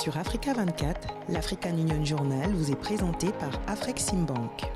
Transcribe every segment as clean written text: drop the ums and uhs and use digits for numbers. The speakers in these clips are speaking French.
Sur Africa 24, l'African Union Journal vous est présenté par Afreximbank.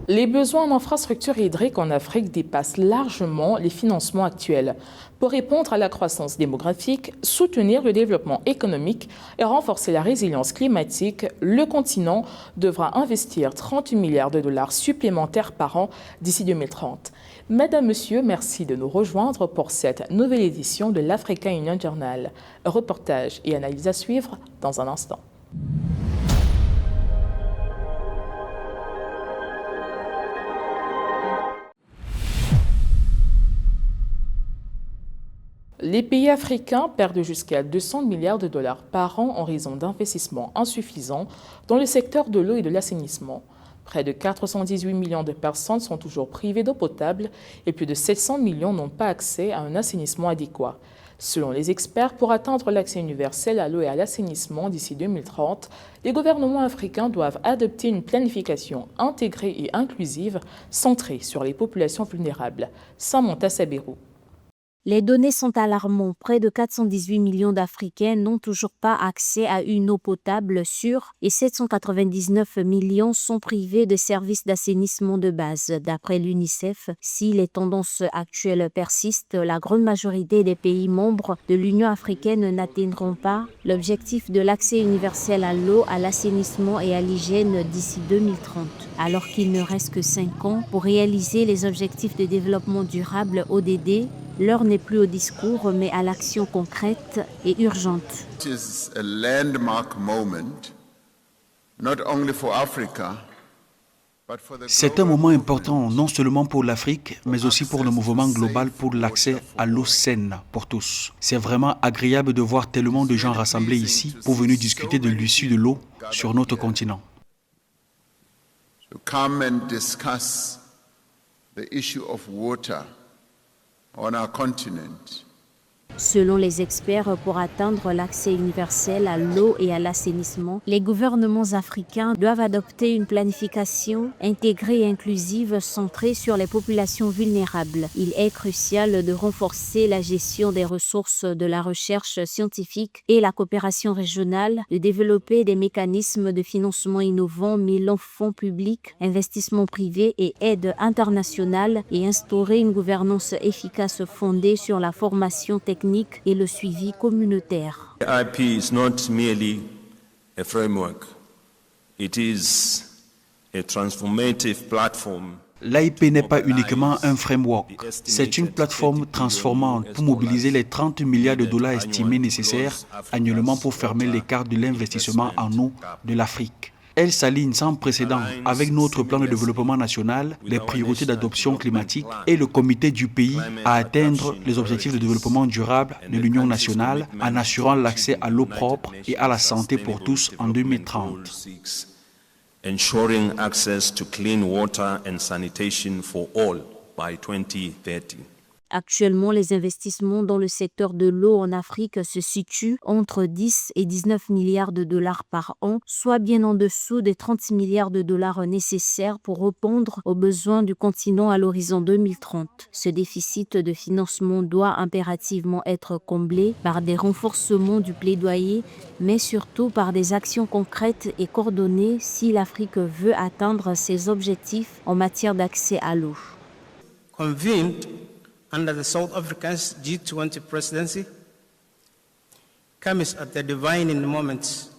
Les besoins en infrastructures hydriques en Afrique dépassent largement les financements actuels. Pour répondre à la croissance démographique, soutenir le développement économique et renforcer la résilience climatique, le continent devra investir 38 milliards de dollars supplémentaires par an d'ici 2030. Mesdames, Messieurs, merci de nous rejoindre pour cette nouvelle édition de l'African Union Journal. Reportage et analyse à suivre dans un instant. Les pays africains perdent jusqu'à 200 milliards de dollars par an en raison d'investissements insuffisants dans le secteur de l'eau et de l'assainissement. Près de 418 millions de personnes sont toujours privées d'eau potable et plus de 700 millions n'ont pas accès à un assainissement adéquat. Selon les experts, pour atteindre l'accès universel à l'eau et à l'assainissement d'ici 2030, les gouvernements africains doivent adopter une planification intégrée et inclusive centrée sur les populations vulnérables. Samantha Sabirou. Les données sont alarmantes. Près de 418 millions d'Africains n'ont toujours pas accès à une eau potable sûre et 799 millions sont privés de services d'assainissement de base. D'après l'UNICEF, si les tendances actuelles persistent, la grande majorité des pays membres de l'Union africaine n'atteindront pas l'objectif de l'accès universel à l'eau, à l'assainissement et à l'hygiène d'ici 2030, alors qu'il ne reste que 5 ans pour réaliser les objectifs de développement durable ODD. L'heure n'est plus au discours, mais à l'action concrète et urgente. It is a landmark moment, not only for Africa, but for the C'est un moment important non seulement pour l'Afrique, mais aussi pour le mouvement global pour l'accès à l'eau saine pour tous. C'est vraiment agréable de voir tellement de gens rassemblés ici pour venir discuter de l'issue de l'eau sur notre continent. to come and discuss the issue of water on our continent. Selon les experts, pour atteindre l'accès universel à l'eau et à l'assainissement, les gouvernements africains doivent adopter une planification intégrée et inclusive centrée sur les populations vulnérables. Il est crucial de renforcer la gestion des ressources de la recherche scientifique et la coopération régionale, de développer des mécanismes de financement innovants mêlant fonds publics, investissements privés et aide internationale et instaurer une gouvernance efficace fondée sur la formation technique et le suivi communautaire. IP is not merely a framework. It is a transformative platform. L'AIP n'est pas uniquement un framework, c'est une plateforme transformante pour mobiliser les 30 milliards de dollars estimés nécessaires annuellement pour fermer l'écart de l'investissement en eau de l'Afrique. Elle s'aligne sans précédent avec notre plan de développement national, les priorités d'adoption climatique et le comité du pays à atteindre les objectifs de développement durable de l'Union nationale en assurant l'accès à l'eau propre et à la santé pour tous en 2030. Ensuring access to clean water and sanitation for all by 2030. Actuellement, les investissements dans le secteur de l'eau en Afrique se situent entre 10 et 19 milliards de dollars par an, soit bien en dessous des 36 milliards de dollars nécessaires pour répondre aux besoins du continent à l'horizon 2030. Ce déficit de financement doit impérativement être comblé par des renforcements du plaidoyer, mais surtout par des actions concrètes et coordonnées si l'Afrique veut atteindre ses objectifs en matière d'accès à l'eau. Convened under the South Africa's G20 presidency comes at the defining moment,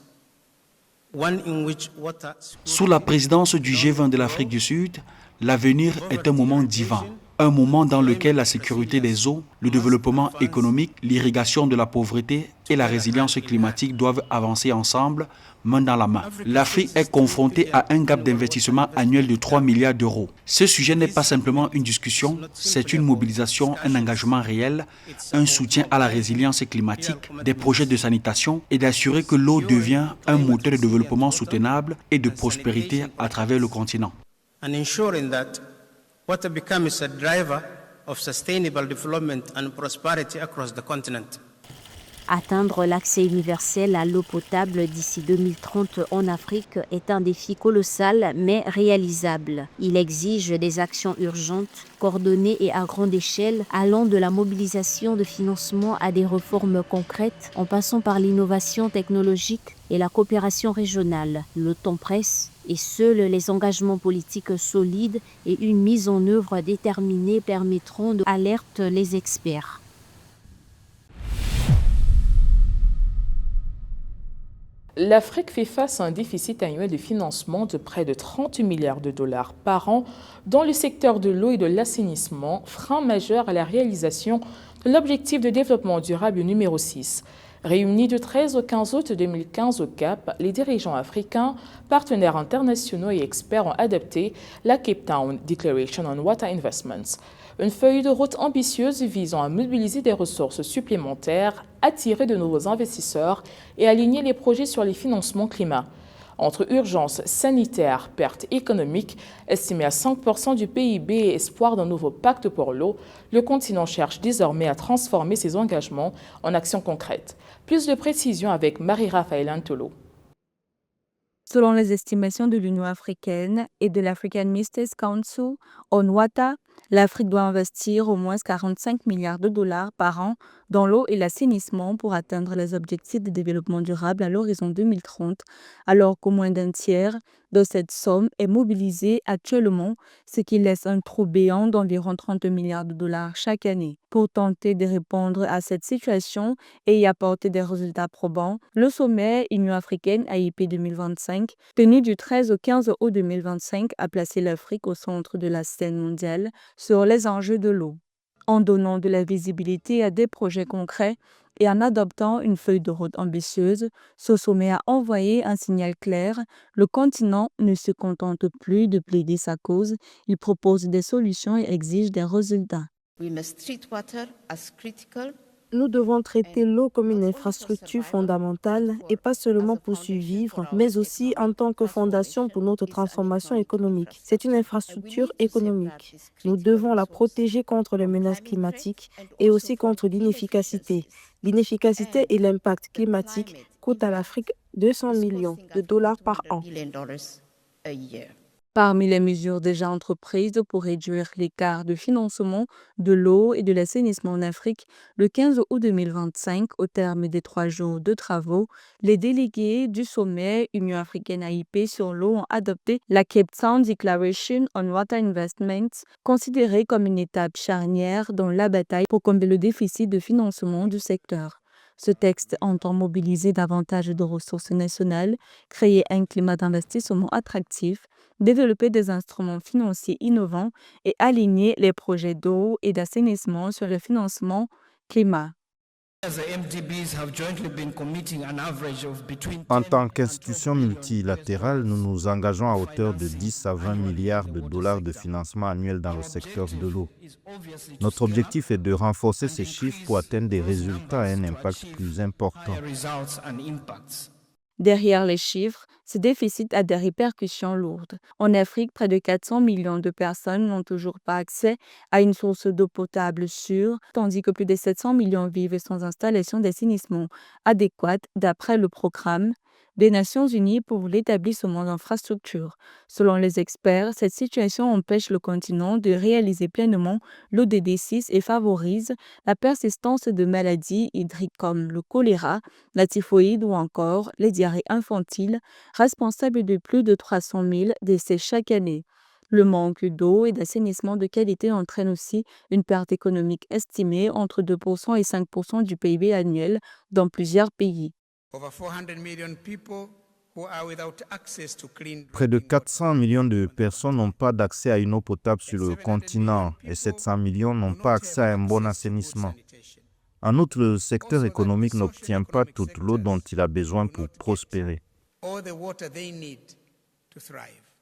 one in which water... Sous la présidence du G20 de l'Afrique du Sud, l'avenir est un moment divin. Un moment dans lequel la sécurité des eaux, le développement économique, l'irrigation de la pauvreté et la résilience climatique doivent avancer ensemble, main dans la main. L'Afrique est confrontée à un gap d'investissement annuel de 3 milliards d'euros. Ce sujet n'est pas simplement une discussion, c'est une mobilisation, un engagement réel, un soutien à la résilience climatique, des projets de sanitation et d'assurer que l'eau devient un moteur de développement soutenable et de prospérité à travers le continent. Water becomes a driver of sustainable development and prosperity across the continent. Atteindre l'accès universel à l'eau potable d'ici 2030 en Afrique est un défi colossal mais réalisable. Il exige des actions urgentes, coordonnées et à grande échelle, allant de la mobilisation de financement à des réformes concrètes, en passant par l'innovation technologique et la coopération régionale. Le temps presse et seuls les engagements politiques solides et une mise en œuvre déterminée permettront d'alerter les experts. L'Afrique fait face à un déficit annuel de financement de près de 30 milliards de dollars par an dans le secteur de l'eau et de l'assainissement, frein majeur à la réalisation de l'objectif de développement durable numéro 6. Réunis du 13 au 15 août 2015 au Cap, les dirigeants africains, partenaires internationaux et experts ont adopté la Cape Town Declaration on Water Investments, une feuille de route ambitieuse visant à mobiliser des ressources supplémentaires, attirer de nouveaux investisseurs et aligner les projets sur les financements climat. Entre urgence sanitaire, pertes économiques, estimées à 5% du PIB et espoir d'un nouveau pacte pour l'eau, le continent cherche désormais à transformer ses engagements en actions concrètes. Plus de précisions avec Marie-Raphaël Antolo. Selon les estimations de l'Union africaine et de l'African Ministers Council on Water, l'Afrique doit investir au moins 45 milliards de dollars par an dans l'eau et l'assainissement pour atteindre les objectifs de développement durable à l'horizon 2030, alors qu'au moins d'un tiers de cette somme est mobilisée actuellement, ce qui laisse un trou béant d'environ 30 milliards de dollars chaque année. Pour tenter de répondre à cette situation et y apporter des résultats probants, le sommet Union africaine AIP 2025, tenu du 13 au 15 août 2025, a placé l'Afrique au centre de la scène mondiale sur les enjeux de l'eau. En donnant de la visibilité à des projets concrets et en adoptant une feuille de route ambitieuse, ce sommet a envoyé un signal clair. Le continent ne se contente plus de plaider sa cause, il propose des solutions et exige des résultats. Nous devons traiter l'eau comme une infrastructure fondamentale et pas seulement pour survivre, mais aussi en tant que fondation pour notre transformation économique. C'est une infrastructure économique. Nous devons la protéger contre les menaces climatiques et aussi contre l'inefficacité. L'inefficacité et l'impact climatique coûtent à l'Afrique 200 millions de dollars par an. Parmi les mesures déjà entreprises pour réduire l'écart de financement de l'eau et de l'assainissement en Afrique, le 15 août 2025, au terme des 3 jours de travaux, les délégués du sommet Union africaine AIP sur l'eau ont adopté la Cape Town Declaration on Water Investments, considérée comme une étape charnière dans la bataille pour combler le déficit de financement du secteur. Ce texte entend mobiliser davantage de ressources nationales, créer un climat d'investissement attractif, développer des instruments financiers innovants et aligner les projets d'eau et d'assainissement sur le financement climat. En tant qu'institution multilatérale, nous nous engageons à hauteur de 10 à 20 milliards de dollars de financement annuel dans le secteur de l'eau. Notre objectif est de renforcer ces chiffres pour atteindre des résultats et un impact plus important. Derrière les chiffres, ce déficit a des répercussions lourdes. En Afrique, près de 400 millions de personnes n'ont toujours pas accès à une source d'eau potable sûre, tandis que plus de 700 millions vivent sans installation d'assainissement adéquate d'après le programme des Nations Unies pour l'établissement d'infrastructures. Selon les experts, cette situation empêche le continent de réaliser pleinement l'ODD 6 et favorise la persistance de maladies hydriques comme le choléra, la typhoïde ou encore les diarrhées infantiles, responsables de plus de 300 000 décès chaque année. Le manque d'eau et d'assainissement de qualité entraîne aussi une perte économique estimée entre 2% et 5% du PIB annuel dans plusieurs pays. Près de 400 millions de personnes n'ont pas d'accès à une eau potable sur le continent et 700 millions n'ont pas accès à un bon assainissement. En outre, le secteur économique n'obtient pas toute l'eau dont il a besoin pour prospérer.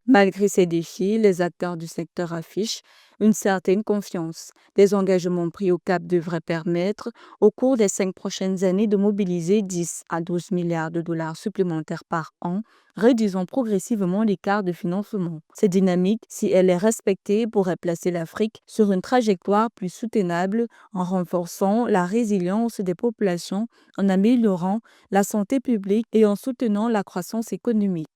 Malgré ces défis, les acteurs du secteur affichent une certaine confiance. Les engagements pris au Cap devraient permettre, au cours des 5 prochaines années, de mobiliser 10 à 12 milliards de dollars supplémentaires par an, réduisant progressivement l'écart de financement. Cette dynamique, si elle est respectée, pourrait placer l'Afrique sur une trajectoire plus soutenable en renforçant la résilience des populations, en améliorant la santé publique et en soutenant la croissance économique.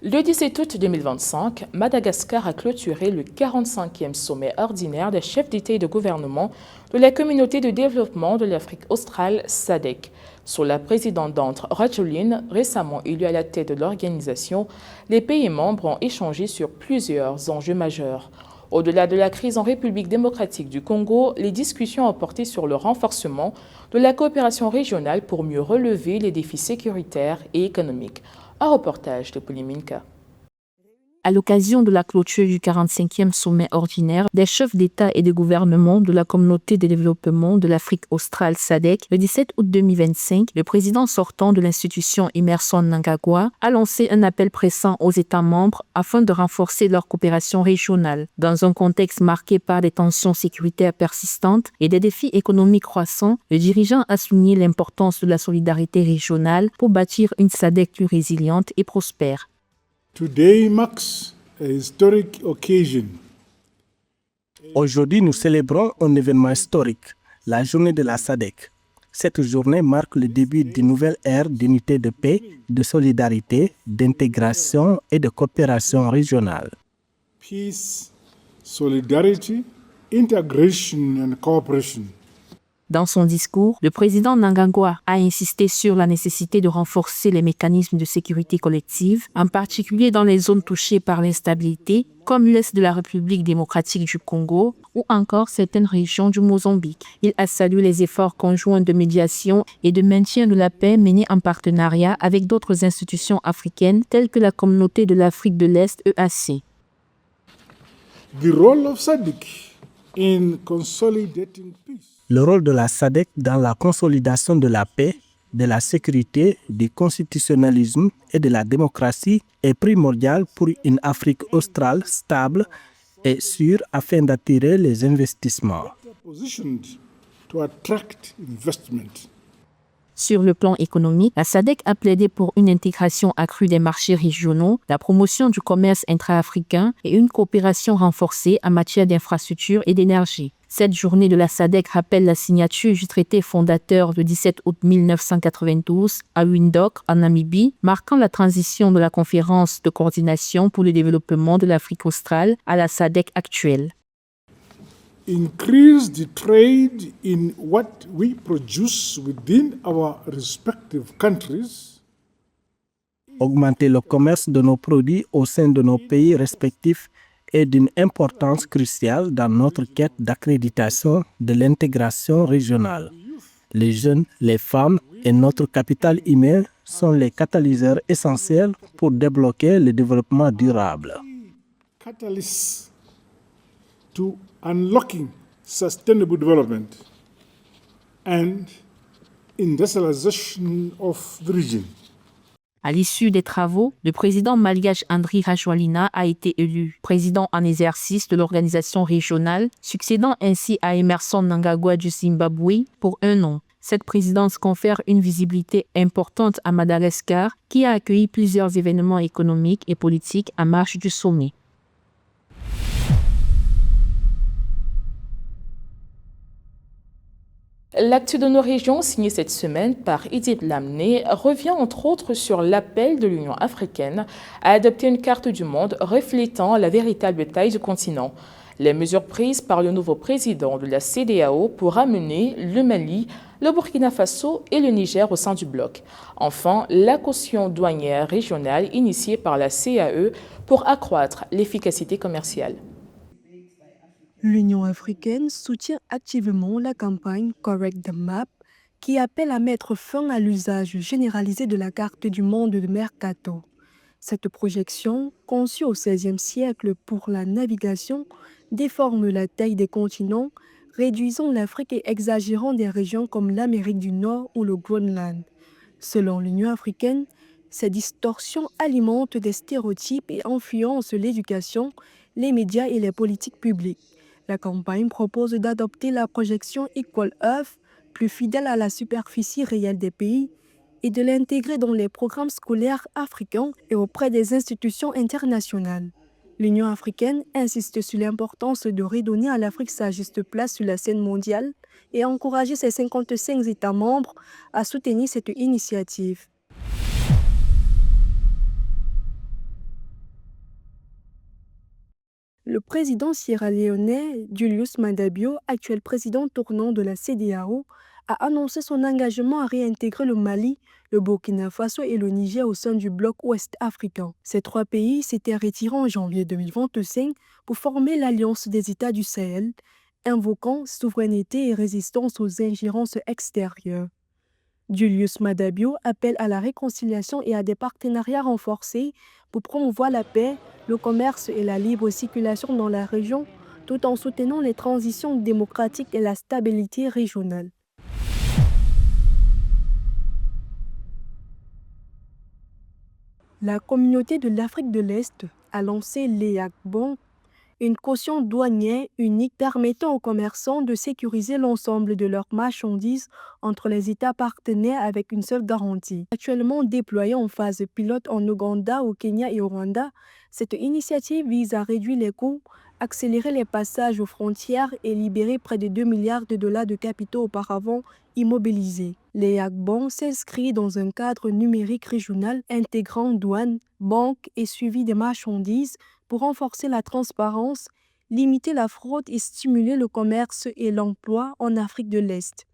Le 17 août 2025, Madagascar a clôturé le 45e sommet ordinaire des chefs d'État et de gouvernement de la communauté de développement de l'Afrique australe SADC. Sous la présidente Rajoelina, récemment élue à la tête de l'organisation, les pays membres ont échangé sur plusieurs enjeux majeurs. Au-delà de la crise en République démocratique du Congo, les discussions ont porté sur le renforcement de la coopération régionale pour mieux relever les défis sécuritaires et économiques. Un reportage de Pouliminka. À l'occasion de la clôture du 45e sommet ordinaire des chefs d'État et de gouvernement de la communauté de développement de l'Afrique australe SADC, le 17 août 2025, le président sortant de l'institution Emmerson Mnangagwa a lancé un appel pressant aux États membres afin de renforcer leur coopération régionale. Dans un contexte marqué par des tensions sécuritaires persistantes et des défis économiques croissants, le dirigeant a souligné l'importance de la solidarité régionale pour bâtir une SADC plus résiliente et prospère. Today marks a historic occasion. Aujourd'hui, nous célébrons un événement historique, la journée de la SADC. Cette journée marque le début d'une nouvelle ère d'unité de paix, de solidarité, d'intégration et de coopération régionale. Peace, solidarity, integration and cooperation. Dans son discours, le président Mnangagwa a insisté sur la nécessité de renforcer les mécanismes de sécurité collective, en particulier dans les zones touchées par l'instabilité, comme l'Est de la République démocratique du Congo ou encore certaines régions du Mozambique. Il a salué les efforts conjoints de médiation et de maintien de la paix menés en partenariat avec d'autres institutions africaines telles que la Communauté de l'Afrique de l'Est EAC. The role of SADC in consolidating peace. Le rôle de la SADC dans la consolidation de la paix, de la sécurité, du constitutionnalisme et de la démocratie est primordial pour une Afrique australe stable et sûre afin d'attirer les investissements. Sur le plan économique, la SADC a plaidé pour une intégration accrue des marchés régionaux, la promotion du commerce intra-africain et une coopération renforcée en matière d'infrastructures et d'énergie. Cette journée de la SADC rappelle la signature du traité fondateur le 17 août 1992 à Windhoek, en Namibie, marquant la transition de la conférence de coordination pour le développement de l'Afrique australe à la SADC actuelle. Increase the trade in what we produce within our respective countries. Augmenter le commerce de nos produits au sein de nos pays respectifs est d'une importance cruciale dans notre quête d'accréditation de l'intégration régionale. Les jeunes, les femmes et notre capital humain sont les catalyseurs essentiels pour débloquer le développement durable. Catalysts to unlocking sustainable development and industrialization of the region. À l'issue des travaux, le président malgache Andry Rajoelina a été élu président en exercice de l'organisation régionale, succédant ainsi à Emmerson Mnangagwa du Zimbabwe pour 1 an. Cette présidence confère une visibilité importante à Madagascar, qui a accueilli plusieurs événements économiques et politiques en marge du sommet. L'actu de nos régions, signé cette semaine par Edith Lamné, revient entre autres sur l'appel de l'Union africaine à adopter une carte du monde reflétant la véritable taille du continent. Les mesures prises par le nouveau président de la CEDEAO pour amener le Mali, le Burkina Faso et le Niger au sein du bloc. Enfin, la caution douanière régionale initiée par la CAE pour accroître l'efficacité commerciale. L'Union africaine soutient activement la campagne Correct the Map qui appelle à mettre fin à l'usage généralisé de la carte du monde de Mercator. Cette projection, conçue au XVIe siècle pour la navigation, déforme la taille des continents, réduisant l'Afrique et exagérant des régions comme l'Amérique du Nord ou le Groenland. Selon l'Union africaine, ces distorsions alimentent des stéréotypes et influencent l'éducation, les médias et les politiques publiques. La campagne propose d'adopter la projection Equal Earth, plus fidèle à la superficie réelle des pays, et de l'intégrer dans les programmes scolaires africains et auprès des institutions internationales. L'Union africaine insiste sur l'importance de redonner à l'Afrique sa juste place sur la scène mondiale et encourager ses 55 États membres à soutenir cette initiative. Le président sierra-léonais Julius Maada Bio, actuel président tournant de la CEDEAO, a annoncé son engagement à réintégrer le Mali, le Burkina Faso et le Niger au sein du bloc ouest africain. Ces trois pays s'étaient retirés en janvier 2025 pour former l'Alliance des États du Sahel, invoquant souveraineté et résistance aux ingérences extérieures. Julius Maada Bio appelle à la réconciliation et à des partenariats renforcés pour promouvoir la paix, le commerce et la libre circulation dans la région, tout en soutenant les transitions démocratiques et la stabilité régionale. La communauté de l'Afrique de l'Est a lancé l'EACBON, une caution douanière unique permettant aux commerçants de sécuriser l'ensemble de leurs marchandises entre les États partenaires avec une seule garantie. Actuellement déployée en phase pilote en Ouganda, au Kenya et au Rwanda, cette initiative vise à réduire les coûts, accélérer les passages aux frontières et libérer près de 2 milliards de dollars de capitaux auparavant immobilisés. L'EACBON s'inscrit dans un cadre numérique régional intégrant douane, banque et suivi des marchandises pour renforcer la transparence, limiter la fraude et stimuler le commerce et l'emploi en Afrique de l'Est.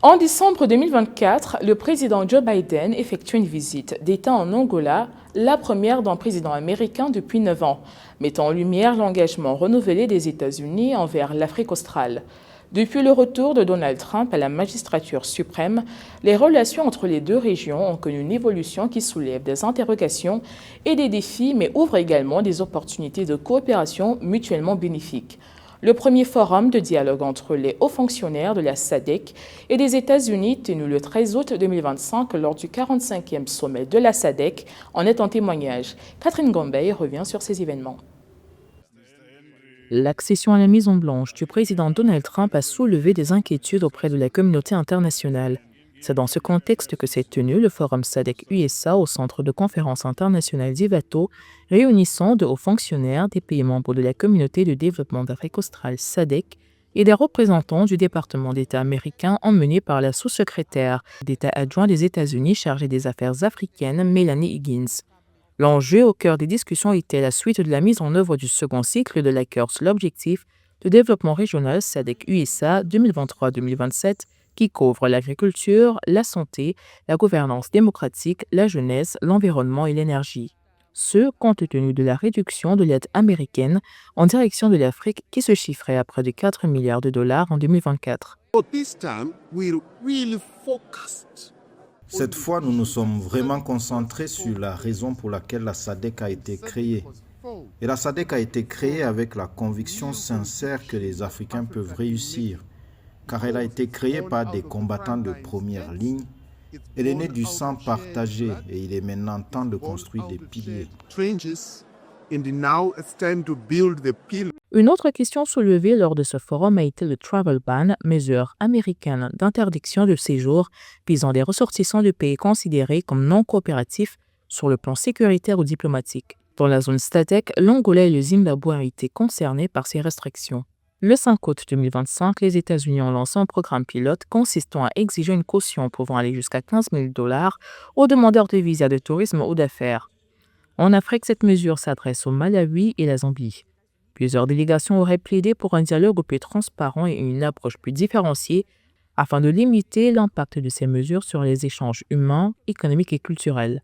En décembre 2024, le président Joe Biden effectue une visite d'État en Angola, la première d'un président américain depuis 9 ans, mettant en lumière l'engagement renouvelé des États-Unis envers l'Afrique australe. Depuis le retour de Donald Trump à la magistrature suprême, les relations entre les deux régions ont connu une évolution qui soulève des interrogations et des défis, mais ouvre également des opportunités de coopération mutuellement bénéfiques. Le premier forum de dialogue entre les hauts fonctionnaires de la SADC et des États-Unis, tenu le 13 août 2025 lors du 45e sommet de la SADC, en est un témoignage. Catherine Gambey revient sur ces événements. L'accession à la Maison-Blanche du président Donald Trump a soulevé des inquiétudes auprès de la communauté internationale. C'est dans ce contexte que s'est tenu le forum SADC-USA au centre de conférence internationale d'Ivato, réunissant de hauts fonctionnaires des pays membres de la communauté de développement d'Afrique australe SADC et des représentants du département d'État américain emmené par la sous-secrétaire d'État adjoint des États-Unis chargée des affaires africaines, Melanie Higgins. L'enjeu au cœur des discussions était la suite de la mise en œuvre du second cycle de l'accord sur l'objectif de développement régional SADC-USA 2023-2027 qui couvre l'agriculture, la santé, la gouvernance démocratique, la jeunesse, l'environnement et l'énergie. Ce, compte tenu de la réduction de l'aide américaine en direction de l'Afrique qui se chiffrait à près de 4 milliards de dollars en 2024. Cette fois, nous nous sommes vraiment concentrés sur la raison pour laquelle la SADC a été créée. Et la SADC a été créée avec la conviction sincère que les Africains peuvent réussir, car elle a été créée par des combattants de première ligne. Elle est née du sang partagé et il est maintenant temps de construire des piliers. Une autre question soulevée lors de ce forum a été le Travel Ban, mesure américaine d'interdiction de séjour visant des ressortissants de pays considérés comme non coopératifs sur le plan sécuritaire ou diplomatique. Dans la zone SADC, l'Angola et le Zimbabwe ont été concernés par ces restrictions. Le 5 août 2025, les États-Unis ont lancé un programme pilote consistant à exiger une caution pouvant aller jusqu'à 15 000 $ aux demandeurs de visa de tourisme ou d'affaires. En Afrique, cette mesure s'adresse au Malawi et la Zambie. Plusieurs délégations auraient plaidé pour un dialogue plus transparent et une approche plus différenciée afin de limiter l'impact de ces mesures sur les échanges humains, économiques et culturels.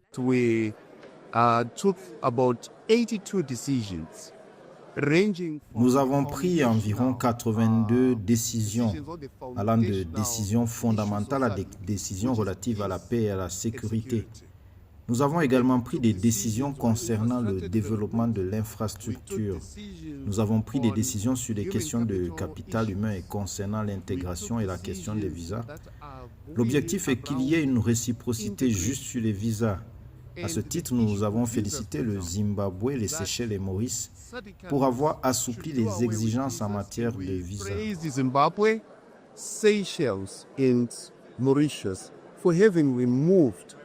Nous avons pris environ 82 décisions, allant de décisions fondamentales à des décisions relatives à la paix et à la sécurité. Nous avons également pris des décisions concernant le développement de l'infrastructure. Nous avons pris des décisions sur les questions de capital humain et concernant l'intégration et la question des visas. L'objectif est qu'il y ait une réciprocité juste sur les visas. À ce titre, nous avons félicité le Zimbabwe, les Seychelles et Maurice pour avoir assoupli les exigences en matière de visas. Zimbabwe, Seychelles and Mauritius for having removed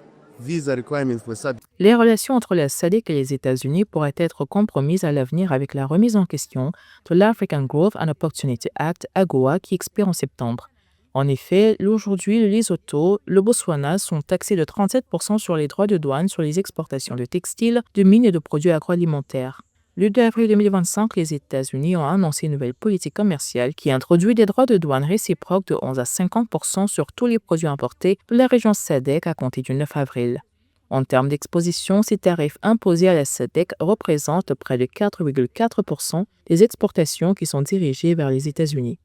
visa requirements for SADC. Les relations entre la SADC et les États-Unis pourraient être compromises à l'avenir avec la remise en question de l'African Growth and Opportunity Act, AGOA, qui expire en septembre. En effet, aujourd'hui, le Lesotho, le Botswana sont taxés de 37% sur les droits de douane sur les exportations de textiles, de mines et de produits agroalimentaires. Le 2 avril 2025, les États-Unis ont annoncé une nouvelle politique commerciale qui introduit des droits de douane réciproques de 11 à 50% sur tous les produits importés de la région SADC à compter du 9 avril. En termes d'exposition, ces tarifs imposés à la SADC représentent près de 4,4% des exportations qui sont dirigées vers les États-Unis.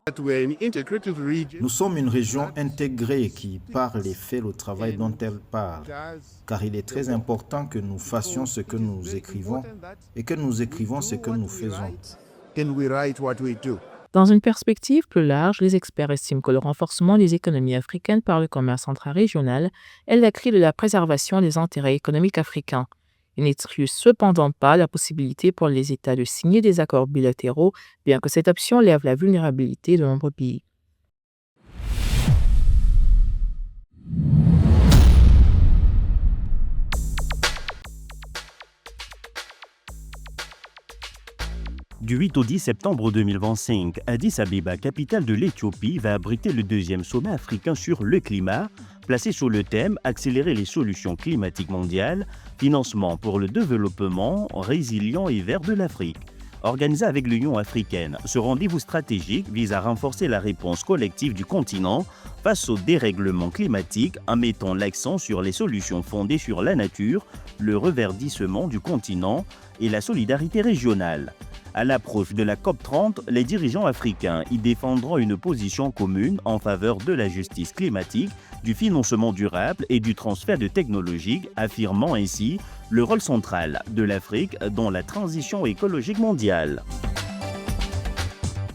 Nous sommes une région intégrée qui parle et fait le travail dont elle parle, car il est très important que nous fassions ce que nous écrivons et que nous écrivons ce que nous faisons. Dans une perspective plus large, les experts estiment que le renforcement des économies africaines par le commerce intra-régional est la clé de la préservation des intérêts économiques africains. Il n'exclut cependant pas la possibilité pour les États de signer des accords bilatéraux, bien que cette option lève la vulnérabilité de nombreux pays. Du 8 au 10 septembre 2025, Addis Abeba, capitale de l'Éthiopie, va abriter le deuxième sommet africain sur le climat, placé sous le thème « Accélérer les solutions climatiques mondiales, financement pour le développement résilient et vert de l'Afrique ». Organisé avec l'Union africaine, ce rendez-vous stratégique vise à renforcer la réponse collective du continent face au dérèglement climatique en mettant l'accent sur les solutions fondées sur la nature, le reverdissement du continent et la solidarité régionale. À l'approche de la COP30, les dirigeants africains y défendront une position commune en faveur de la justice climatique, du financement durable et du transfert de technologies, affirmant ainsi le rôle central de l'Afrique dans la transition écologique mondiale.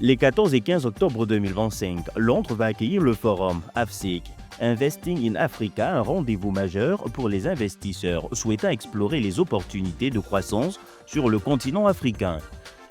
Les 14 et 15 octobre 2025, Londres va accueillir le forum AFSIC, Investing in Africa, un rendez-vous majeur pour les investisseurs souhaitant explorer les opportunités de croissance sur le continent africain.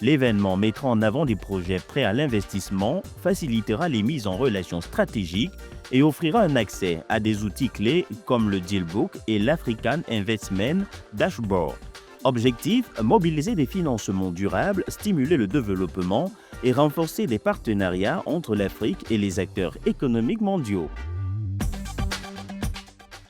L'événement mettra en avant des projets prêts à l'investissement, facilitera les mises en relation stratégiques et offrira un accès à des outils clés comme le Dealbook et l'African Investment Dashboard. Objectif, mobiliser des financements durables, stimuler le développement et renforcer les partenariats entre l'Afrique et les acteurs économiques mondiaux.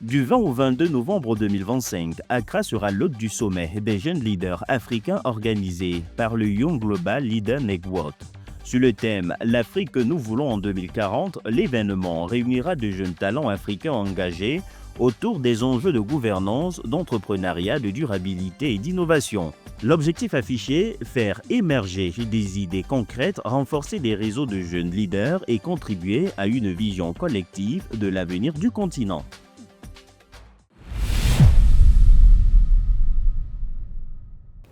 Du 20 au 22 novembre 2025, Accra sera l'hôte du sommet des jeunes leaders africains organisé par le Young Global Leader Network. Sur le thème « L'Afrique que nous voulons en 2040 », l'événement réunira de jeunes talents africains engagés autour des enjeux de gouvernance, d'entrepreneuriat, de durabilité et d'innovation. L'objectif affiché, faire émerger des idées concrètes, renforcer des réseaux de jeunes leaders et contribuer à une vision collective de l'avenir du continent.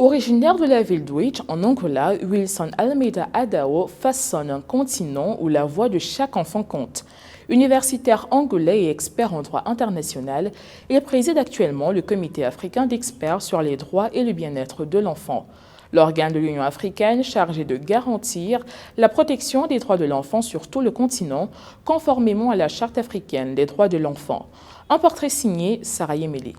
Originaire de la ville d'Uich, en Angola, Wilson Almeida Adao façonne un continent où la voix de chaque enfant compte. Universitaire angolais et expert en droit international, il préside actuellement le Comité africain d'experts sur les droits et le bien-être de l'enfant, l'organe de l'Union africaine chargé de garantir la protection des droits de l'enfant sur tout le continent, conformément à la Charte africaine des droits de l'enfant. Un portrait signé Sarah Yemele.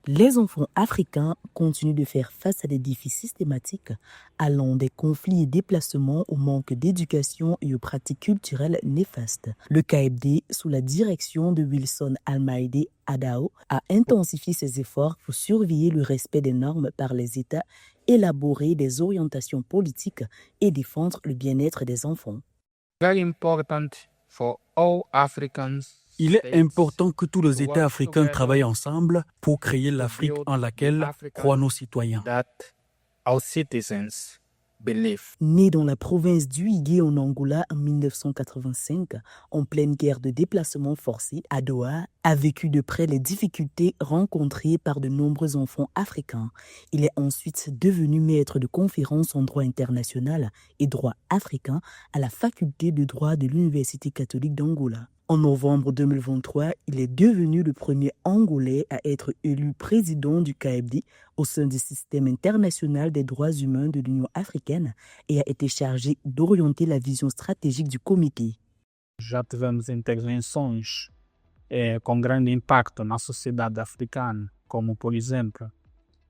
Les enfants africains continuent de faire face à des défis systématiques allant des conflits et déplacements au manque d'éducation et aux pratiques culturelles néfastes. Le KFD, sous la direction de Wilson Almeida Adao, a intensifié ses efforts pour surveiller le respect des normes par les États, élaborer des orientations politiques et défendre le bien-être des enfants. Il est important que tous les États africains travaillent ensemble pour créer l'Afrique en laquelle croient nos citoyens. Né dans la province d'Uigé en Angola en 1985, en pleine guerre de déplacement forcé, Adoa a vécu de près les difficultés rencontrées par de nombreux enfants africains. Il est ensuite devenu maître de conférences en droit international et droit africain à la faculté de droit de l'Université catholique d'Angola. En novembre 2023, il est devenu le premier Angolais à être élu président du KFD au sein du système international des droits humains de l'Union africaine et a été chargé d'orienter la vision stratégique du comité. Já tivemos intervenções com grande impacto na sociedade africana, como, por exemplo,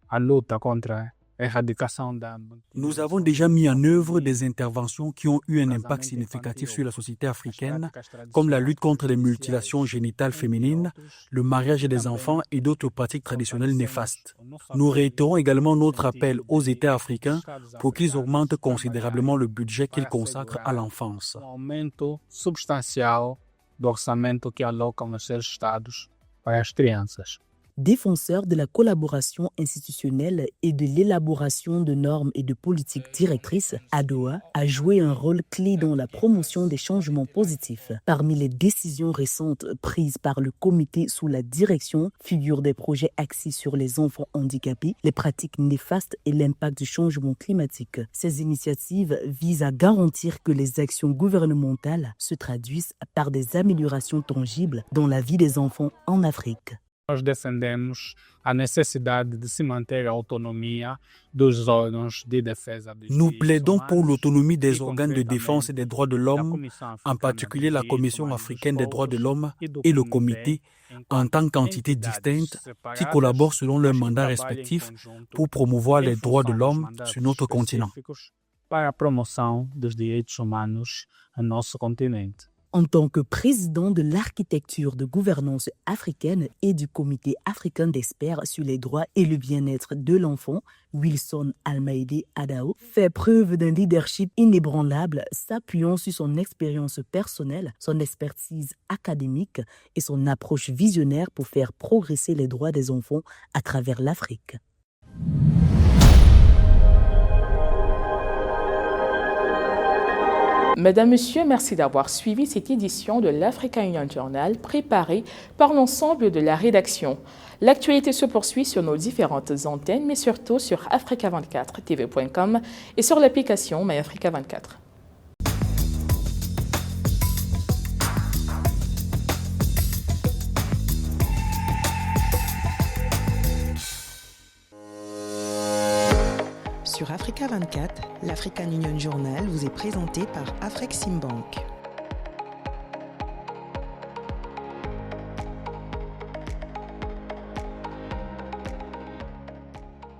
a luta contra a erradicação da... Nous avons déjà mis en œuvre des interventions qui ont eu un impact significatif sur la société africaine, comme la lutte contre les mutilations génitales féminines, le mariage des enfants et d'autres pratiques traditionnelles néfastes. Nous réitérons également notre appel aux États africains pour qu'ils augmentent considérablement le budget qu'ils consacrent à l'enfance. Aumento substancial do orçamento que alocam os seus estados para as crianças. Défenseur de la collaboration institutionnelle et de l'élaboration de normes et de politiques directrices, Adoa a joué un rôle clé dans la promotion des changements positifs. Parmi les décisions récentes prises par le comité sous la direction figurent des projets axés sur les enfants handicapés, les pratiques néfastes et l'impact du changement climatique. Ces initiatives visent à garantir que les actions gouvernementales se traduisent par des améliorations tangibles dans la vie des enfants en Afrique. Nós defendemos a necessidade de se manter a autonomia dos órgãos de defesa dos Nous plaidons pour l'autonomie des organes de défense et des droits de l'homme, en particulier la Commission africaine des droits de l'homme et le comité, en tant qu'entités distinctes qui collaborent selon leurs mandats respectifs pour promouvoir les droits de l'homme sur notre continent. Para a promoção dos direitos humanos no nosso continente. En tant que président de l'architecture de gouvernance africaine et du comité africain d'experts sur les droits et le bien-être de l'enfant, Wilson Almeida Adao fait preuve d'un leadership inébranlable, s'appuyant sur son expérience personnelle, son expertise académique et son approche visionnaire pour faire progresser les droits des enfants à travers l'Afrique. Mesdames, Messieurs, merci d'avoir suivi cette édition de l'Africa Union Journal préparée par l'ensemble de la rédaction. L'actualité se poursuit sur nos différentes antennes, mais surtout sur africa24tv.com et sur l'application MyAfrica24. Sur Africa 24, l'African Union Journal vous est présenté par Afreximbank.